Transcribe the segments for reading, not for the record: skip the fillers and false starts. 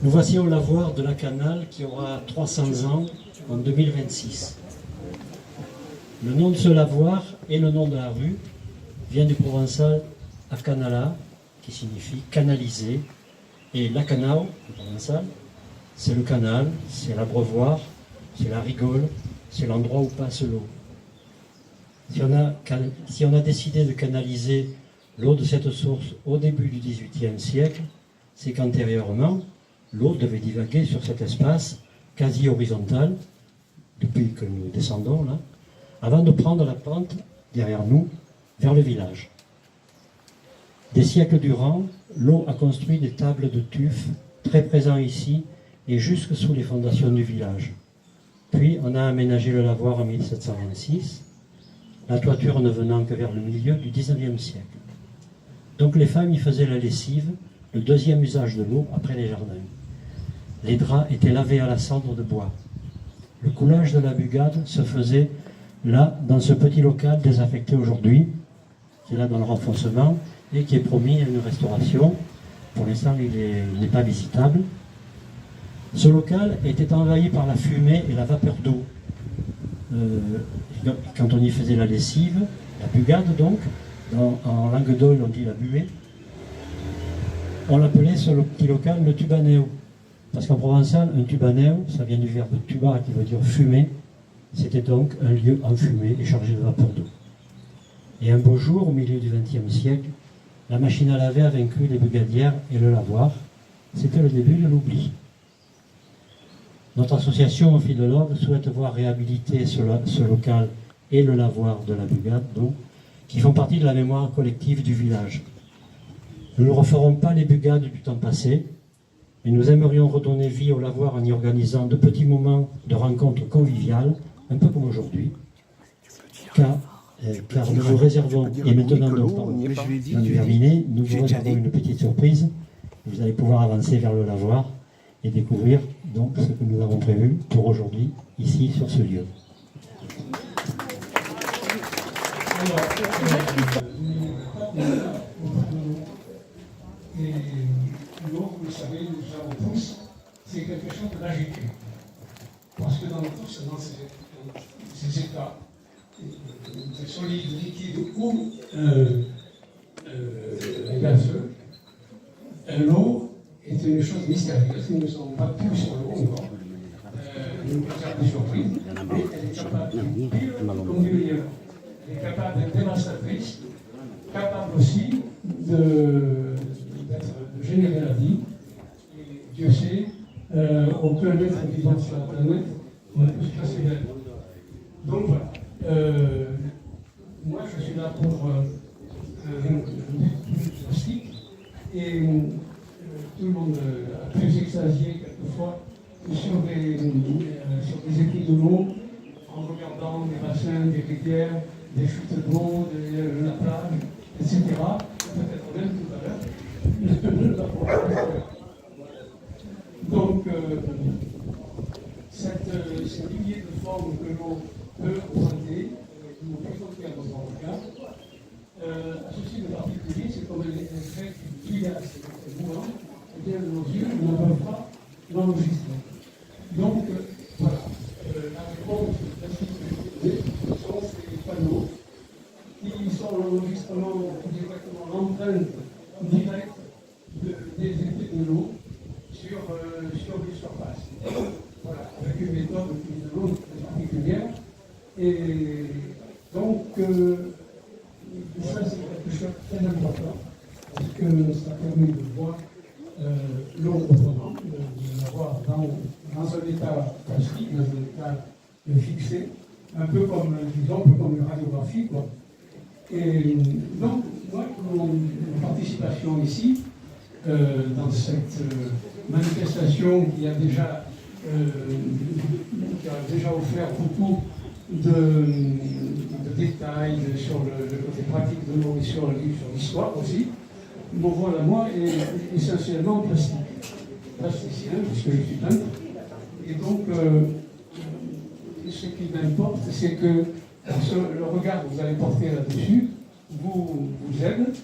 Nous voici au lavoir de la Canale qui aura 300 ans en 2026. Le nom de ce lavoir et le nom de la rue vient du provençal Acanala, qui signifie canaliser, et l'acanao, le provençal, c'est le canal, c'est l'abreuvoir, c'est la rigole, c'est l'endroit où passe l'eau. Si on a décidé de canaliser l'eau de cette source au début du XVIIIe siècle, c'est qu'antérieurement, l'eau devait divaguer sur cet espace quasi horizontal, depuis que nous descendons là, avant de prendre la pente derrière nous vers le village. Des siècles durant, l'eau a construit des tables de tuf très présents ici et jusque sous les fondations du village. Puis on a aménagé le lavoir en 1726, la toiture ne venant que vers le milieu du XIXe siècle. Donc les femmes y faisaient la lessive, le deuxième usage de l'eau après les jardins. Les draps étaient lavés à la cendre de bois. Le coulage de la bugade se faisait là, dans ce petit local désaffecté aujourd'hui, qui est là dans le renfoncement, et qui est promis à une restauration. Pour l'instant, il n'est pas visitable. Ce local était envahi par la fumée et la vapeur d'eau. Quand on y faisait la lessive, la bugade donc, en langue d'oïl on dit la buée, on l'appelait ce petit local le tubaneo. Parce qu'en provençal, un tubaneo, ça vient du verbe tuba qui veut dire fumer, c'était donc un lieu enfumé et chargé de vapeur d'eau. Et un beau jour, au milieu du XXe siècle, la machine à laver a vaincu les bugadières et le lavoir. C'était le début de l'oubli. Notre association, au fil de l'ordre, souhaite voir réhabiliter ce local et le lavoir de la bugade, donc, qui font partie de la mémoire collective du village. Nous ne referons pas les bugades du temps passé, mais nous aimerions redonner vie au lavoir en y organisant de petits moments de rencontres conviviales, un peu comme aujourd'hui, car nous vous réservons, et maintenant donc, terminé, nous vous réservons une petite surprise. Vous allez pouvoir avancer vers le lavoir et découvrir donc ce que nous avons prévu pour aujourd'hui, ici, sur ce lieu. Et l'eau, vous le savez, nous avons tous, c'est quelque chose de magique. Parce que dans tous, dans ces états solides, liquides ou gazeux, l'eau est une chose mystérieuse. Nous ne sommes pas plus sur l'eau encore. Nous avons des surprises, mais elle est capable de pire comme du lièvre. Elle est capable d'être dévastatrice, capable aussi de générer la vie. Et Dieu sait, aucun être vivant sur la planète n'a pu se passer d'elle. Donc voilà. Moi, je suis là pour du plastique. Et tout le monde a pu s'extasier quelquefois sur des écrits de l'eau en regardant des bassins, des rivières, des chutes d'eau, de la plage, etc. Peut-être même tout à l'heure. Donc, ces milliers de formes que l'on peut emprunter, nous présenter à notre regard, à ceci de particulier, c'est comme un effet qui guide à ces mouvements, et bien nos yeux ne peuvent pas l'enregistrer. Donc, voilà, la réponse que sont ces panneaux qui sont l'enregistrement directement, l'empreinte directe des effets de l'eau sur les surfaces. Voilà, avec une méthode de l'eau particulière. Et donc, ça c'est quelque chose de très important, parce que ça permet de voir l'eau autrement, de l'avoir dans un état plastique, dans un état fixé, un peu comme, disons, un peu comme une radiographie, quoi. Et donc, moi, mon participation ici, dans cette manifestation qui a déjà offert beaucoup de détails sur le côté pratique de l'eau et sur l'histoire aussi, me voilà moi essentiellement plasticien, puisque je suis peintre. Et donc, ce qui m'importe, c'est que le regard que vous allez porter là-dessus vous aide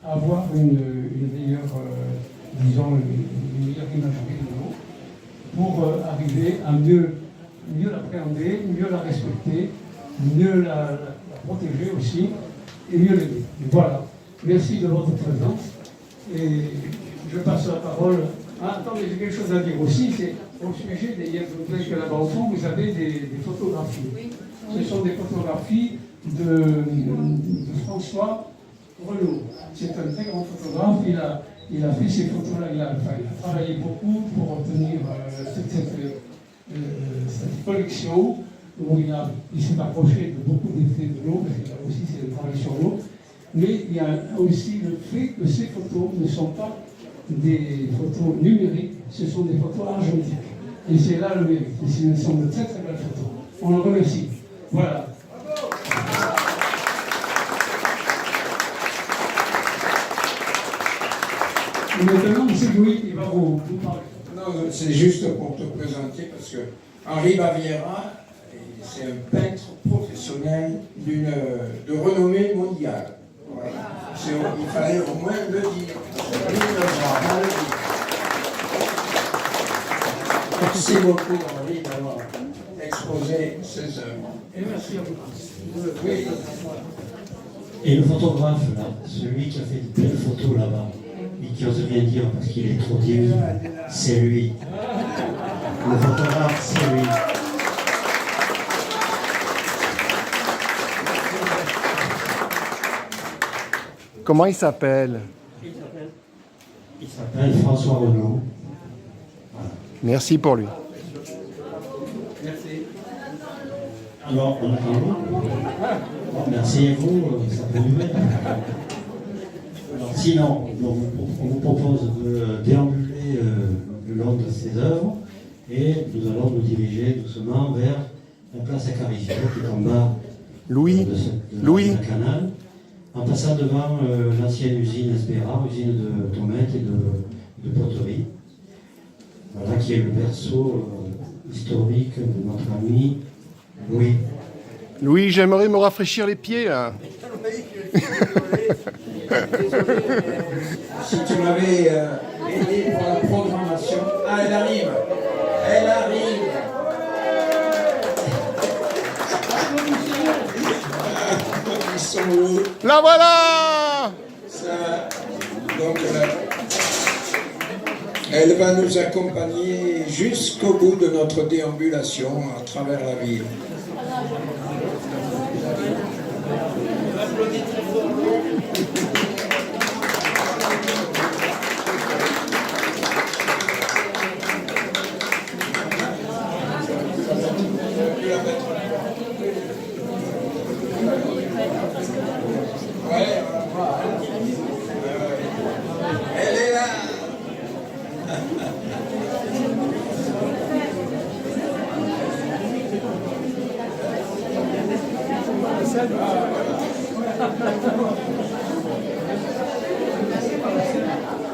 avoir une meilleure, disons, une meilleure imagerie de l'eau pour arriver à mieux l'appréhender, mieux la respecter, mieux la protéger aussi et mieux l'aimer. Voilà. Merci de votre présence. Et je passe la parole. Ah, attendez, j'ai quelque chose à dire aussi, c'est au sujet des que là-bas au fond, vous avez des photographies. Ce sont des photographies de François Renaud. C'est un très grand photographe. Il a fait ces photos-là. Il a travaillé beaucoup pour obtenir toute cette collection où il s'est approché de beaucoup d'effets de l'eau, parce qu'il a aussi c'est le travail sur l'eau. Mais il y a aussi le fait que ces photos ne sont pas des photos numériques, ce sont des photos argentiques. Et c'est là le mérite. Et ce sont de très très belles photos. On le remercie. Voilà. Et maintenant, M. Louis, il va vous parler. Non, c'est juste pour te présenter, parce que Henri Baviera, c'est un peintre professionnel de renommée mondiale. Voilà. Il fallait au moins le dire. Merci beaucoup, Henri, d'avoir exposé ces œuvres. Et merci à vous. Oui. Et le photographe, là, celui qui a fait de belles photos là-bas, et qui ose rien dire parce qu'il est trop timide, c'est lui. Le photographe, c'est lui. Comment il s'appelle? Il s'appelle François Renaud. Voilà. Merci pour lui. Merci. Alors, on attend l'eau. Merci à vous, ça peut nous mettre. Alors, sinon, on vous propose de déambuler le long de ces œuvres et nous allons nous diriger doucement vers la place Acaricio qui est en bas Louis, de la canal, en passant devant l'ancienne usine Espera, usine de tomates et de poterie. Voilà, qui est le berceau historique de notre ami Louis. Louis, j'aimerais me rafraîchir les pieds. Hein. Si tu m'avais aidé pour la programmation. Ah, elle arrive. Elle arrive. Applaudissons-le. La voilà! Donc, elle va nous accompagner jusqu'au bout de notre déambulation à travers la ville. Elle est là.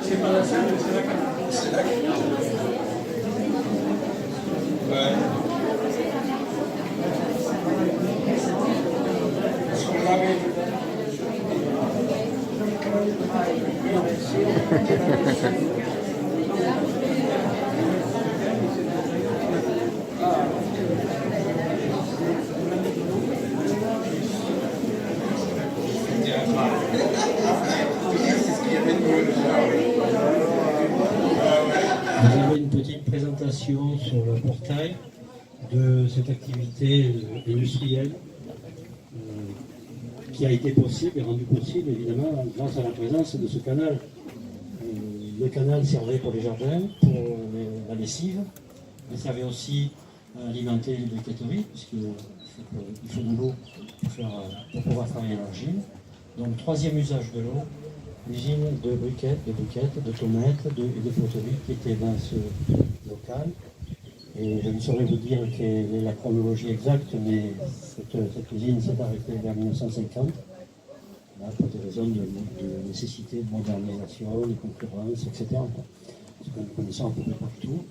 C'est pas la scène, c'est la canal. C'est la canal. Ouais. Parce qu'on l'avait vu. Vous avez une petite présentation sur le portail de cette activité industrielle qui a été possible et rendue possible évidemment grâce à la présence de ce canal. Le canal servait pour les jardins, pour la lessive, mais servait aussi à alimenter les briqueteries, puisqu'il faut de l'eau pour pouvoir travailler l'argile. Donc troisième usage de l'eau, usine de briquettes, de tomates et de poteries qui était dans ce local. Et je ne saurais vous dire quelle est la chronologie exacte, mais cette usine s'est arrêtée vers 1950, là, pour des raisons de nécessité de modernisation, de concurrence, etc. Ce que nous connaissons un peu partout.